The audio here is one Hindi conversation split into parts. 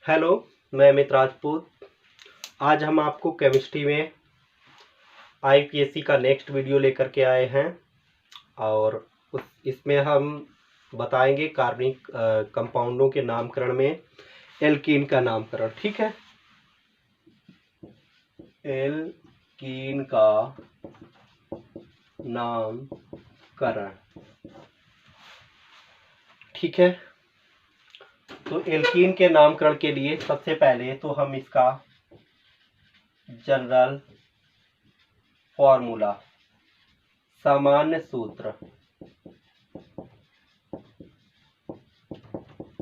हेलो, मैं अमित राजपूत। आज हम आपको केमिस्ट्री में आईपीएससी का नेक्स्ट वीडियो लेकर के आए हैं और इसमें हम बताएंगे कार्बनिक कंपाउंडों के नामकरण में एल्कीन का नामकरण। ठीक है, एल्कीन का नामकरण। ठीक है, तो एल्कीन के नामकरण के लिए सबसे पहले तो हम इसका जनरल फॉर्मूला, सामान्य सूत्र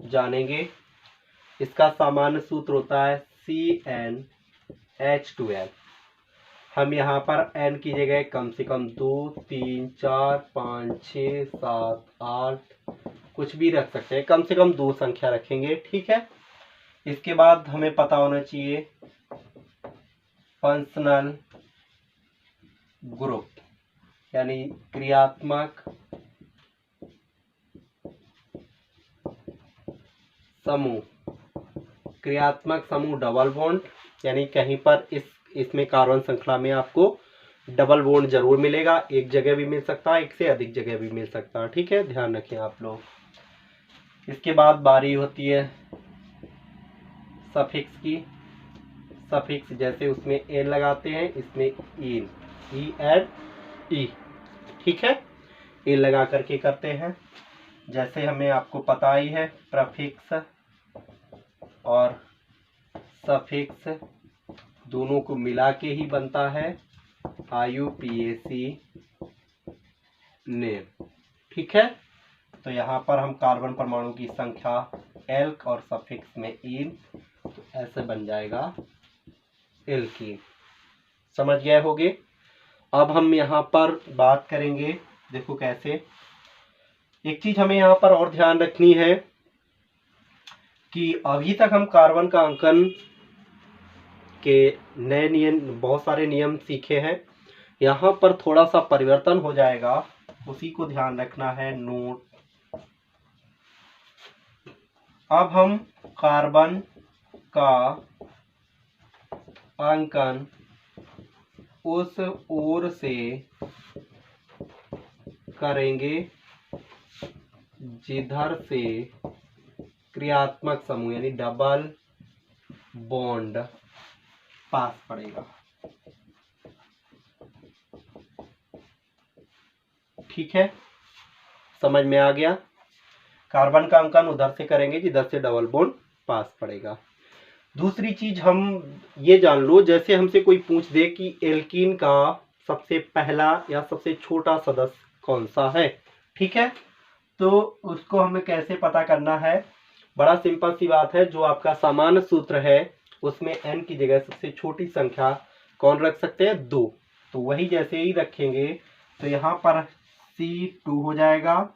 जानेंगे। इसका सामान्य सूत्र होता है CnH2n। हम यहाँ पर n की जगह कम से कम 2, 3, 4, 5, 6, 7, 8 कुछ भी रख सकते हैं। कम से कम 2 संख्या रखेंगे। ठीक है, इसके बाद हमें पता होना चाहिए फंक्शनल ग्रुप यानी क्रियात्मक समूह। क्रियात्मक समूह डबल बॉन्ड, यानी कहीं पर इसमें कार्बन श्रृंखला में आपको डबल बॉन्ड जरूर मिलेगा। एक जगह भी मिल सकता है, एक से अधिक जगह भी मिल सकता है। ठीक है, ध्यान रखें आप लोग। इसके बाद बारी होती है सफिक्स की। सफिक्स जैसे उसमें ए लगाते हैं, इसमें इन, ई एड ई। ठीक है, ए लगा करके करते हैं। जैसे हमें आपको पता ही है प्रीफिक्स और सफिक्स दोनों को मिला के ही बनता है IUPAC नेम। ठीक है, तो यहाँ पर हम कार्बन परमाणु की संख्या एल्क और सफिक्स में इन, तो ऐसे बन जाएगा एल्कीन। समझ गए होगे। अब हम यहाँ पर बात करेंगे, देखो कैसे। एक चीज हमें यहाँ पर और ध्यान रखनी है कि अभी तक हम कार्बन का अंकन के नए नियम, बहुत सारे नियम सीखे हैं। यहाँ पर थोड़ा सा परिवर्तन हो जाएगा, उसी को ध्यान रखना है। नोट, अब हम कार्बन का अंकन उस ओर से करेंगे जिधर से क्रियात्मक समूह यानी डबल बॉन्ड पास पड़ेगा। ठीक है, समझ में आ गया। कार्बन का अंकन उधर से करेंगे जिधर से डबल बॉन्ड पास पड़ेगा। दूसरी चीज हम ये जान लो, जैसे हमसे कोई पूछ दे कि एल्कीन का सबसे पहला या सबसे छोटा सदस्य कौन सा है। ठीक है, तो उसको हमें कैसे पता करना है। बड़ा सिंपल सी बात है। जो आपका सामान्य सूत्र है उसमें n की जगह सबसे छोटी संख्या कौन रख सकते हैं, 2। तो वही जैसे ही रखेंगे तो यहाँ पर C2 हो जाएगा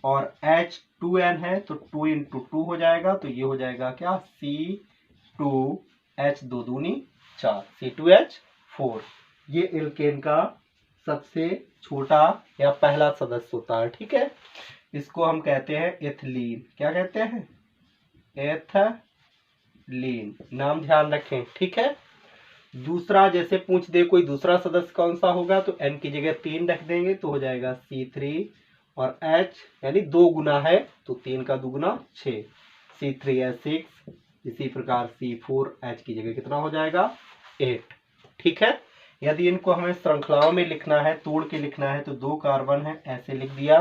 और H2n है तो 2 × 2 हो जाएगा। तो ये हो जाएगा क्या, C2H 2 दूनी 4, C2H4। ये एल्केन का सबसे छोटा या पहला सदस्य होता है। ठीक है, इसको हम कहते हैं एथिलीन। क्या कहते हैं, एथिलीन। नाम ध्यान रखें। ठीक है, दूसरा जैसे पूछ दे कोई दूसरा सदस्य कौन सा होगा तो n की जगह 3 रख देंगे तो हो जाएगा C3 और H यानी 2 गुना है तो 3 का 2 गुना 6, C3H6। इसी प्रकार C4H की जगह कितना हो जाएगा, 8। ठीक है, यदि इनको हमें श्रृंखलाओं में लिखना है, तोड़ के लिखना है, तो 2 कार्बन है ऐसे लिख दिया।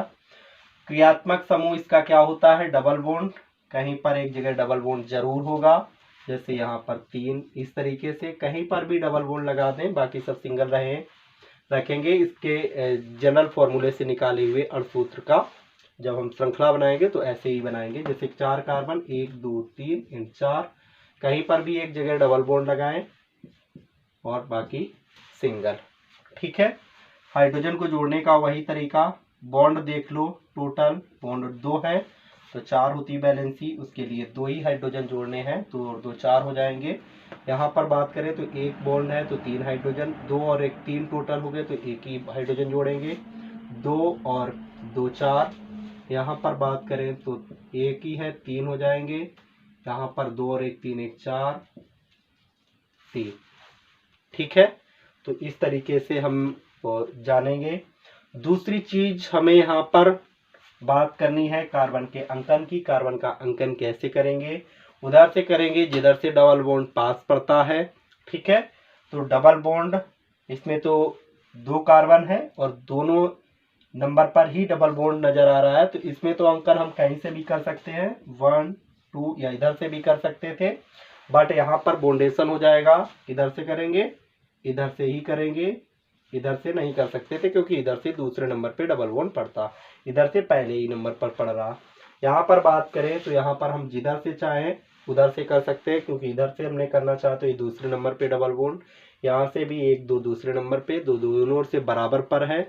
क्रियात्मक समूह इसका क्या होता है, डबल बॉन्ड। कहीं पर एक जगह डबल बॉन्ड जरूर होगा, जैसे यहाँ पर 3। इस तरीके से कहीं पर भी डबल बॉन्ड लगा दें, बाकी सब सिंगल रखेंगे। इसके जनरल फॉर्मूले से निकाले हुए अणुसूत्र का जब हम श्रृंखला बनाएंगे तो ऐसे ही बनाएंगे। जैसे 4 कार्बन, 1 2 3 इन 4, कहीं पर भी एक जगह डबल बॉन्ड लगाएं और बाकी सिंगल। ठीक है, हाइड्रोजन को जोड़ने का वही तरीका। बॉन्ड देख लो, टोटल बॉन्ड 2 है तो 4 होती वैलेंसी, उसके लिए 2 ही हाइड्रोजन जोड़ने हैं तो 2 4 हो जाएंगे। यहाँ पर बात करें तो 1 बॉन्ड है तो 3 हाइड्रोजन, 2 और 1 3 टोटल हो गए तो 1 ही हाइड्रोजन जोड़ेंगे, 2 और 2 4। यहाँ पर बात करें तो 1 ही है, 3 हो जाएंगे। यहाँ पर 2 और 1 3 1 4 3। ठीक है, तो इस तरीके से हम जानेंगे। दूसरी चीज हमें यहाँ पर बात करनी है कार्बन के अंकन की। कार्बन का अंकन कैसे करेंगे? उधर से करेंगे जिधर से डबल बॉन्ड पास पड़ता है। ठीक है, तो डबल बॉन्ड इसमें तो 2 कार्बन है और दोनों नंबर पर ही डबल बॉन्ड नजर आ रहा है, तो इसमें तो अंकन हम कहीं से भी कर सकते हैं, 1 2 या इधर से भी कर सकते थे, बट यहाँ पर बॉन्डेशन हो जाएगा। इधर से करेंगे, इधर से ही करेंगे, इधर से नहीं कर सकते थे क्योंकि इधर से दूसरे नंबर पे डबल बॉन्ड पड़ता, इधर से पहले ही नंबर पर पड़ रहा। यहाँ पर बात करें तो यहाँ पर हम जिधर से चाहें उधर से कर सकते हैं, क्योंकि इधर से हमने करना चाहा तो ये दूसरे नंबर पे डबल बॉन्ड, यहाँ से भी 1 2 दूसरे नंबर पे, दो दोनों ओर से बराबर पर है,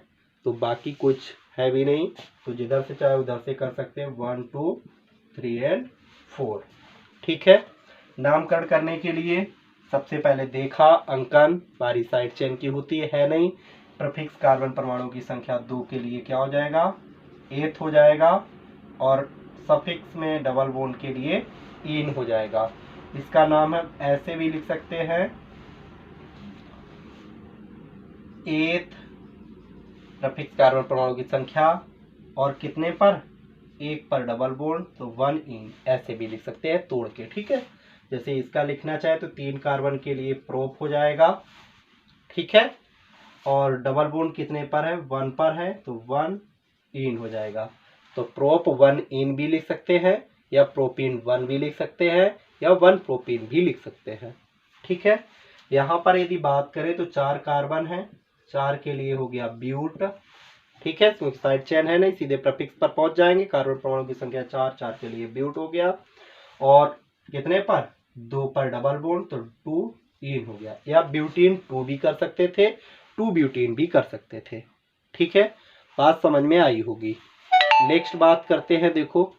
तो बाकी कुछ है भी नहीं, तो जिधर से चाहे उधर से कर सकते हैं, 1 2 3 एंड 4। ठीक है, नामकरण करने के लिए सबसे पहले देखा अंकन बारी साइड चेन की होती है नहीं। प्रफिक्स कार्बन परमाणु की संख्या 2 के लिए क्या हो जाएगा? 8 हो जाएगा, और सफिक्स में डबल बॉन्ड के लिए इन हो जाएगा। इसका नाम हम ऐसे भी लिख सकते हैं, 8 प्रफिक्स कार्बन परमाणु की संख्या, और कितने पर? 1 पर डबल बॉन्ड, तो 1 इन, ऐसे भी लिख सकते हैं तोड़ के। ठीक है, जैसे इसका लिखना चाहे तो 3 कार्बन के लिए प्रोप हो जाएगा। ठीक है, और डबल बॉन्ड कितने पर है? 1 पर है, तो 1 इन हो जाएगा। तो प्रोप 1 इन भी लिख सकते हैं, या प्रोपीन 1 भी लिख सकते हैं, या 1 प्रोपीन भी लिख सकते हैं। ठीक है, यहाँ पर यदि बात करें तो 4 कार्बन है, 4 के लिए हो गया ब्यूट। ठीक है, तो साइड चेन है नहीं, सीधे प्रफिक्स पर पहुंच जाएंगे। कार्बन परमाणु की संख्या 4, 4 के लिए ब्यूट हो गया, और कितने पर? 2 पर डबल बॉन्ड, तो 2 इन हो गया। या ब्यूटीन 2 भी कर सकते थे, 2 ब्यूटीन भी कर सकते थे। ठीक है, बात समझ में आई होगी। नेक्स्ट बात करते हैं, देखो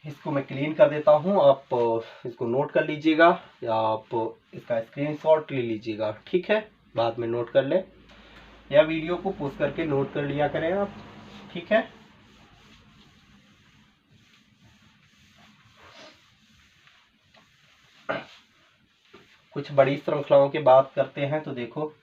इसको मैं क्लीन कर देता हूं, आप इसको नोट कर लीजिएगा, या आप इसका स्क्रीनशॉट ले लीजिएगा। ठीक है, बाद में नोट कर ले, या वीडियो को पोस्ट करके नोट कर लिया करें आप। ठीक है, कुछ बड़ी श्रृंखलाओं की बात करते हैं, तो देखो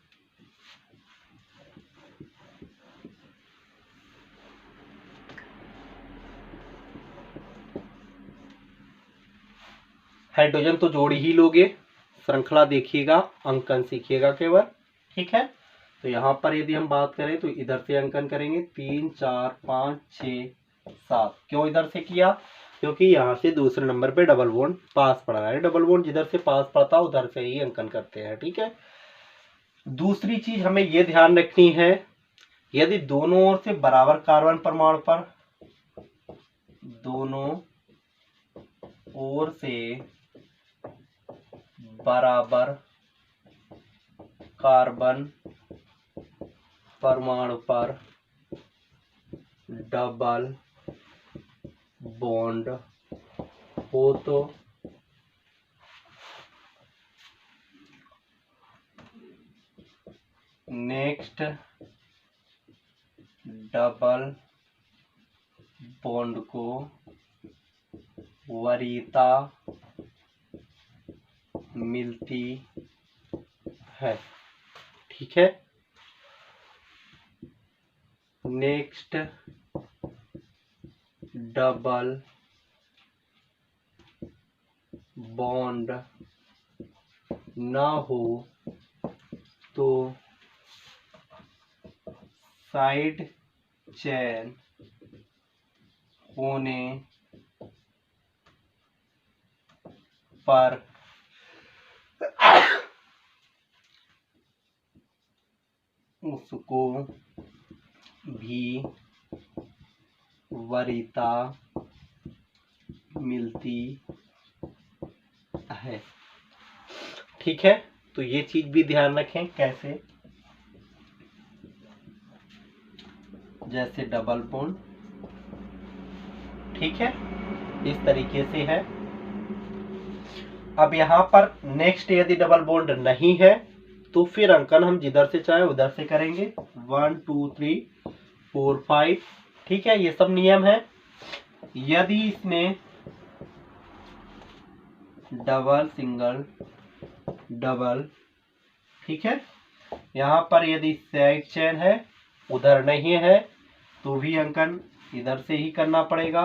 हाइड्रोजन तो जोड़ ही लोगे, श्रृंखला देखिएगा, अंकन सीखिएगा केवल। ठीक है, तो यहाँ पर यदि हम बात करें तो इधर से अंकन करेंगे, 3 4 5 6 7। क्यों इधर से किया? क्योंकि यहाँ से दूसरे नंबर पे डबल बॉन्ड पास पड़ रहा है, डबल बॉन्ड जिधर से पास पड़ता है उधर से ही अंकन करते हैं। ठीक है, दूसरी चीज हमें ये ध्यान रखनी है, यदि दोनों ओर से बराबर कार्बन परमाणु पर, दोनों ओर से बराबर कार्बन परमाणु पर डबल बॉन्ड हो तो नेक्स्ट डबल बॉन्ड को वरीयता मिलती है। ठीक है, नेक्स्ट डबल बॉन्ड ना हो तो साइड चेन होने पर उसको भी वरीयता मिलती है। ठीक है, तो ये चीज भी ध्यान रखें, कैसे? जैसे डबल बॉन्ड, ठीक है, इस तरीके से है। अब यहाँ पर नेक्स्ट यदि डबल बॉन्ड नहीं है तो फिर अंकन हम जिधर से चाहे उधर से करेंगे, 1 2 3 4 5। ठीक है, ये सब नियम है। यदि इसमें डबल, सिंगल, डबल, ठीक है। यहाँ पर यदि साइड चेन है, उधर नहीं है, तो भी अंकन इधर से ही करना पड़ेगा।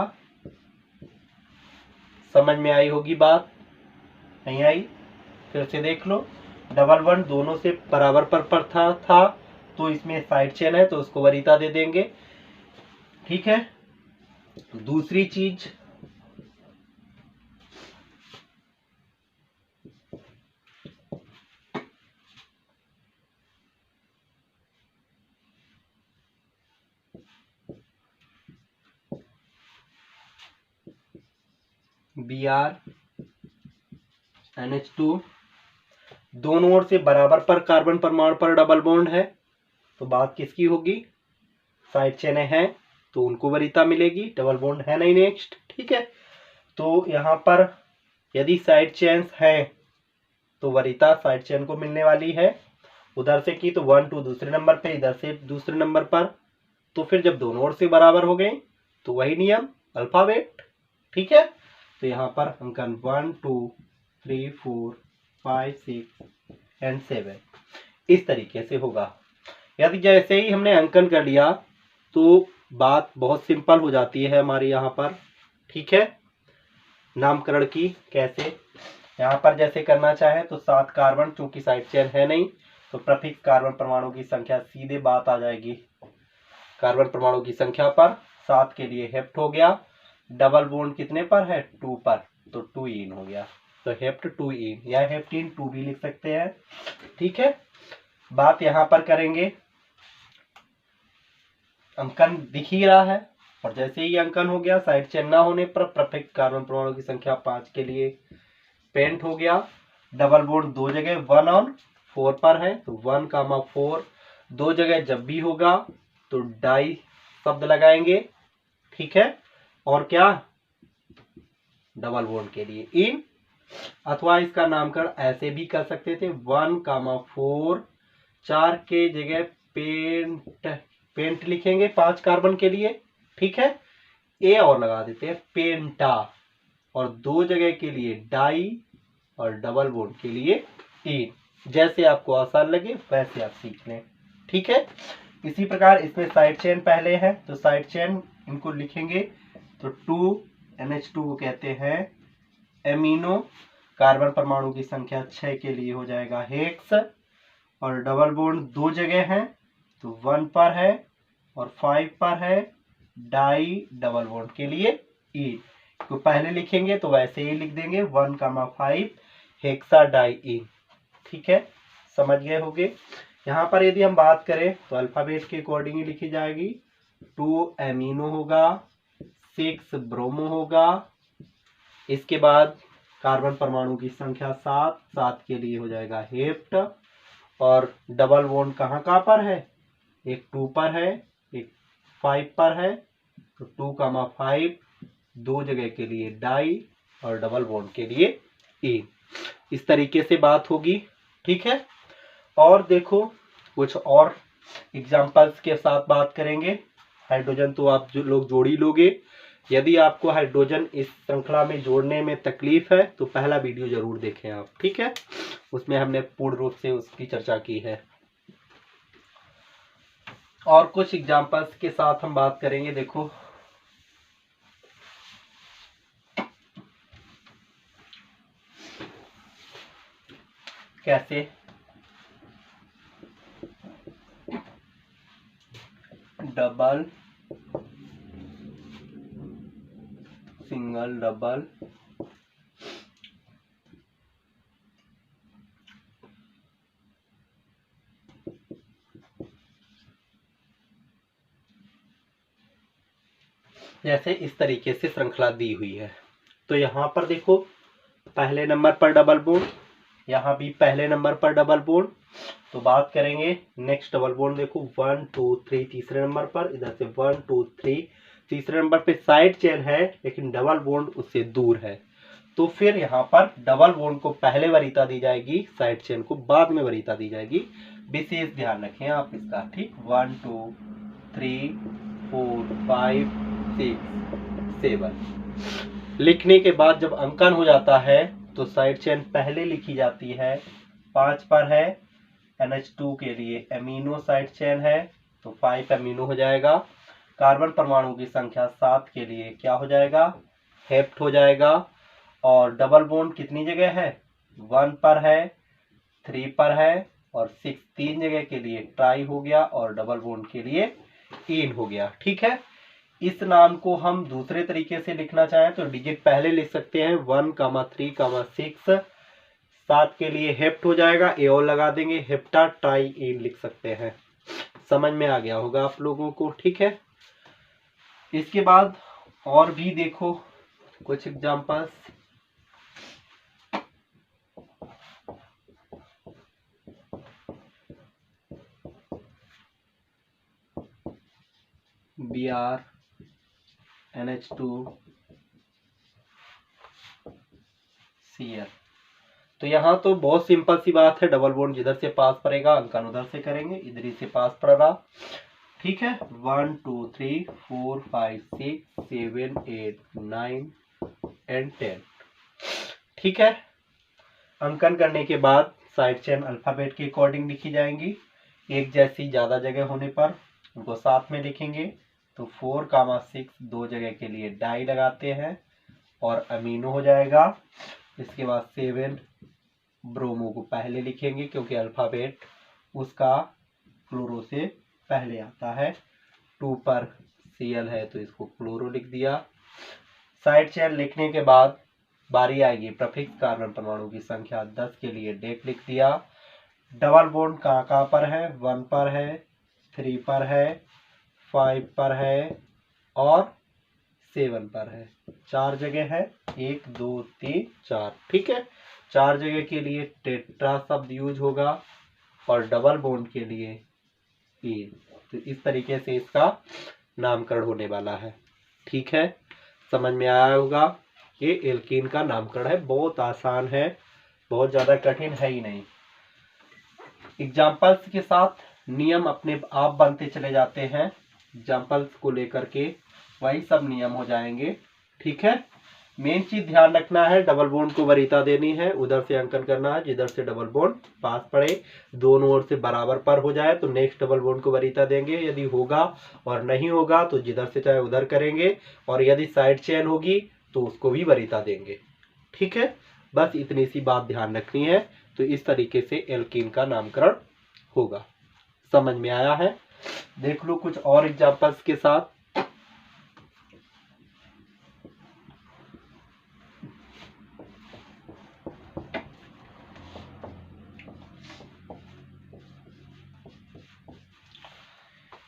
समझ में आई होगी बात, नहीं आई? फिर से देख लो, डबल वन दोनों से बराबर पर था तो इसमें साइड चेन है तो उसको वरीयता दे देंगे, ठीक है। दूसरी चीज, Br NH2 दोनों ओर से बराबर पर कार्बन परमाणु पर डबल बॉन्ड है, तो बात किसकी होगी? साइड चेन है तो उनको वरीयता मिलेगी, डबल बॉन्ड है नहीं नेक्स्ट, ठीक है। तो यहाँ पर यदि साइड चेन्स है तो वरीयता साइड चेन को मिलने वाली है। उधर से की तो 1 2 दूसरे नंबर पे, इधर से दूसरे नंबर पर, तो फिर जब दोनों ओर से बराबर हो गए तो वही नियम अल्फाबेट, ठीक है। तो यहाँ पर अंकन 1 2 3 4 5 6 एंड 7 इस तरीके से होगा। यदि जैसे ही हमने अंकन कर लिया तो बात बहुत सिंपल हो जाती है हमारी यहाँ पर, ठीक है। नामकरण की कैसे, यहाँ पर जैसे करना चाहे तो 7 कार्बन, चूंकि साइड चेन है नहीं तो प्रीफिक्स कार्बन परमाणु की संख्या, सीधे बात आ जाएगी कार्बन परमाणु की संख्या पर। 7 के लिए हेप्ट हो गया, डबल बॉन्ड कितने पर है? 2 पर, तो 2 इन हो गया, तो हेप्ट 2 इन या हेप्टीन 2 भी लिख सकते हैं, ठीक है। बात यहाँ पर करेंगे, अंकन दिख ही रहा है, और जैसे ही अंकन हो गया साइड चेन ना होने पर प्रीफिक्स कार्बन परमाणु की संख्या 5 के लिए पेंट हो गया। डबल बॉन्ड दो जगह 1 और 4 पर है, तो 1, 4 दो जगह जब भी होगा तो डाई शब्द लगाएंगे, ठीक है। और क्या? डबल बॉन्ड के लिए इन, अथवा इसका नामकरण ऐसे भी कर सकते थे, 1, 4 4 के जगह पेंट लिखेंगे 5 कार्बन के लिए, ठीक है। ए और लगा देते हैं पेंटा, और 2 जगह के लिए डाई और डबल बॉन्ड के लिए इन। जैसे आपको आसान लगे वैसे आप सीख लें, ठीक है। इसी प्रकार इसमें साइड चेन पहले है तो साइड चेन इनको लिखेंगे, तो 2 NH2 को कहते हैं एमिनो, कार्बन परमाणु की संख्या 6 के लिए हो जाएगा हेक्स, और डबल बॉन्ड 2 जगह है तो 1 पर है और 5 पर है, डाई डबल बॉन्ड के लिए इन। तो पहले लिखेंगे तो वैसे ही लिख देंगे 1, 5 हेक्सा डाई इन, ठीक है। समझ गए होंगे। यहाँ पर यदि हम बात करें तो अल्फाबेट के अकॉर्डिंग ही लिखी जाएगी, 2 एमिनो होगा, 6 ब्रोमो होगा, इसके बाद कार्बन परमाणु की संख्या 7, 7 के लिए हो जाएगा हेप्ट, और डबल बॉन्ड कहाँ कहाँ पर है? एक 2 पर है, एक 5 पर है, तो 2, 5 दो जगह के लिए डाई और डबल बॉन्ड के लिए इन। इस तरीके से बात होगी, ठीक है। और देखो कुछ और एग्जांपल्स के साथ बात करेंगे। हाइड्रोजन तो आप जो लोग जोड़ ही लोगे। यदि आपको हाइड्रोजन इस श्रृंखला में जोड़ने में तकलीफ है तो पहला वीडियो जरूर देखें आप, ठीक है। उसमें हमने पूर्ण रूप से उसकी चर्चा की है। और कुछ एग्जांपल्स के साथ हम बात करेंगे। देखो कैसे, डबल, सिंगल, डबल, जैसे इस तरीके से श्रृंखला दी हुई है। तो यहाँ पर देखो पहले नंबर पर डबल बॉन्ड, यहाँ भी पहले नंबर पर डबल बॉन्ड। तो बात करेंगे नेक्स्ट डबल बॉन्ड, देखो 1 2 3 तीसरे नंबर पर, इधर से 1 2 3 तीसरे नंबर पे साइड चेन है लेकिन डबल बॉन्ड उससे दूर है, तो फिर यहाँ पर डबल बॉन्ड को पहले वरीयता दी जाएगी, साइड चेन को बाद में वरीयता दी जाएगी। विशेष ध्यान रखें आप इसका, ठीक। 1 2 3 4 5 6 7 लिखने के बाद जब अंकन हो जाता है तो साइड चेन पहले लिखी जाती है 5 पर है, NH2 के लिए एमिनो साइड चेन है तो 5 एमिनो हो जाएगा। कार्बन परमाणु की संख्या 7 के लिए क्या हो जाएगा, हेप्ट हो जाएगा। और डबल बॉन्ड कितनी जगह है, 1 पर है, 3 पर है और 6, 3 जगह के लिए ट्राई हो गया और डबल बॉन्ड के लिए इन हो गया। ठीक है, इस नाम को हम दूसरे तरीके से लिखना चाहें तो डिजिट पहले लिख सकते हैं 1, 3, 6, 7 के लिए हेप्ट हो जाएगा, ए और लगा देंगे, हेप्टा ट्राई इन लिख सकते हैं। समझ में आ गया होगा आप लोगों को। ठीक है, इसके बाद और भी देखो कुछ एग्जांपल्स। Br NH2 Cl। तो यहाँ तो बहुत सिंपल सी बात है, डबल बॉन्ड जिधर से पास पड़ेगा अंकन उधर से करेंगे, इधर ही से पास पड़ रहा। ठीक है, 1 2 3 4 5 6 7 8 9 एंड 10। ठीक है, अंकन करने के बाद साइड चेन अल्फाबेट के अकॉर्डिंग लिखी जाएंगी। एक जैसी ज्यादा जगह होने पर उनको साथ में लिखेंगे। तो 4, 6 दो जगह के लिए डाई लगाते हैं और अमीनो हो जाएगा। इसके बाद 7 ब्रोमो को पहले लिखेंगे क्योंकि अल्फाबेट उसका क्लोरो से पहले आता है। 2 पर Cl है तो इसको क्लोरो लिख दिया। साइड चेन लिखने के बाद बारी आएगी प्रफिक्स कार्बन परमाणु की संख्या 10 के लिए डेक लिख दिया। डबल बॉन्ड कहाँ पर है, 1 पर है, 3 पर है, 5 पर है और 7 पर है। 4 जगह है, 1 2 3 4। ठीक है, 4 जगह के लिए टेट्रा शब्द यूज होगा और डबल बॉन्ड के लिए ई। तो इस तरीके से इसका नामकरण होने वाला है। ठीक है, समझ में आया होगा। ये एल्कीन का नामकरण है, बहुत आसान है, बहुत ज्यादा कठिन है ही नहीं। एग्जाम्पल्स के साथ नियम अपने आप बनते चले जाते हैं। एग्जाम्पल्स को लेकर के वही सब नियम हो जाएंगे। ठीक है, मेन चीज ध्यान रखना है, डबल बॉन्ड को वरीयता देनी है, उधर से अंकन करना है जिधर से डबल बॉन्ड पास पड़े, दोनों ओर से बराबर पर हो जाए तो नेक्स्ट डबल बॉन्ड को वरीयता देंगे। यदि होगा और नहीं होगा तो जिधर से चाहे उधर करेंगे, और यदि साइड चेन होगी तो उसको भी वरीयता देंगे। ठीक है, बस इतनी सी बात ध्यान रखनी है। तो इस तरीके से एल्कीन का नामकरण होगा। समझ में आया है? देख लो कुछ और एग्जांपल्स के साथ।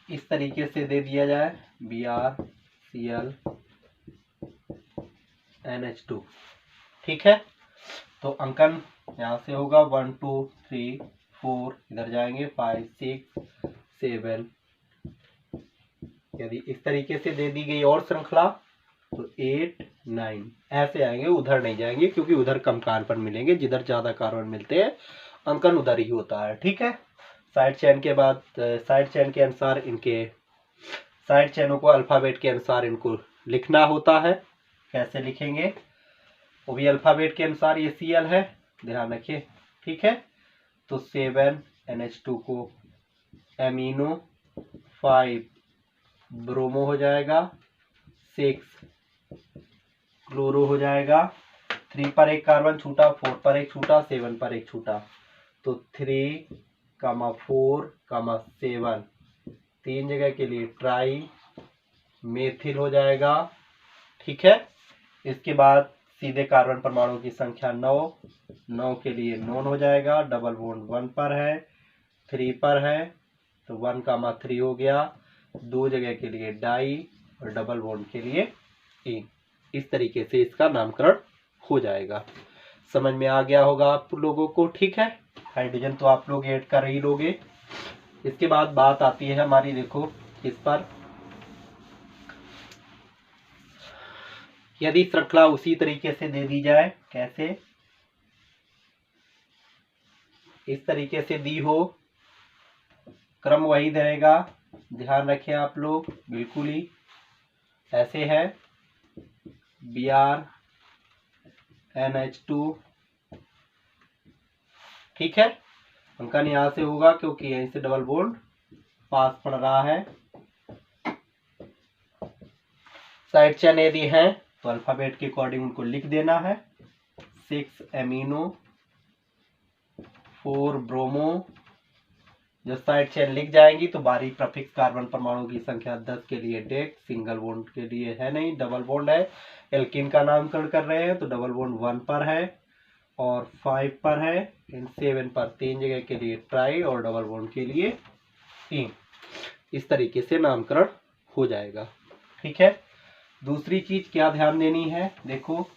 इस तरीके से दे दिया जाए BrCl NH2। ठीक है, तो अंकन यहाँ से होगा 1 2 3 4, इधर जाएंगे 5 6 7। यदि इस तरीके से दे दी गई और श्रृंखला तो 8 9 ऐसे आएंगे, उधर नहीं जाएंगे क्योंकि उधर कम कार्बन मिलेंगे, जिधर ज्यादा कार्बन मिलते हैं अंकन उधर ही होता है। ठीक है, साइड चेन के बाद साइड चेन के अनुसार इनके साइड चेनों को अल्फाबेट के अनुसार इनको लिखना होता है। कैसे लिखेंगे, वो भी अल्फाबेट के अनुसार। ये Cl है, ध्यान रखिए। ठीक है, तो 7 NH2 को एमिनो, 5 ब्रोमो हो जाएगा, 6 क्लोरो हो जाएगा, 3 पर एक कार्बन छूटा, 4 पर एक छूटा, 7 पर एक छूटा, तो 3, 4, 7 3 जगह के लिए ट्राई मेथिल हो जाएगा। ठीक है, इसके बाद सीधे कार्बन परमाणु की संख्या 9 के लिए नॉन हो जाएगा। डबल बॉन्ड 1 पर है, 3 पर है तो 1, 3 हो गया। 2 जगह के लिए डाई और डबल बॉन्ड के लिए इन। इस तरीके से इसका नामकरण हो जाएगा। समझ में आ गया होगा आप लोगों को। ठीक है, हाइड्रोजन तो आप लोग ऐड कर ही लोगे। इसके बाद बात आती है हमारी, देखो इस पर, यदि श्रृंखला उसी तरीके से दे दी जाए, कैसे, इस तरीके से दी हो, क्रम वही रहेगा, ध्यान रखें आप लोग बिल्कुल ही। ऐसे है Br NH2 ठीक है, अंकन यहाँ से होगा क्योंकि यहीं से डबल बॉन्ड पास पड़ रहा है। साइड चेन यदि है तो अल्फाबेट के अकॉर्डिंग उनको लिख देना है। 6 एमिनो 4 ब्रोमो। जब साइड चेन लिख जाएंगी तो बारीक प्रफिक्स कार्बन परमाणु की संख्या 10 के लिए डेक्स, सिंगल बॉन्ड के लिए है नहीं, डबल बॉन्ड है। एल्किन का नामकरण कर रहे हैं तो डबल बॉन्ड 1 पर है और 5 पर है, 7 पर 3 जगह के लिए ट्राई और डबल बॉन्ड के लिए 3। इस तरीके से नामकरण हो जाएगा। ठीक है, दूसरी चीज क्या ध्यान देनी है, देखो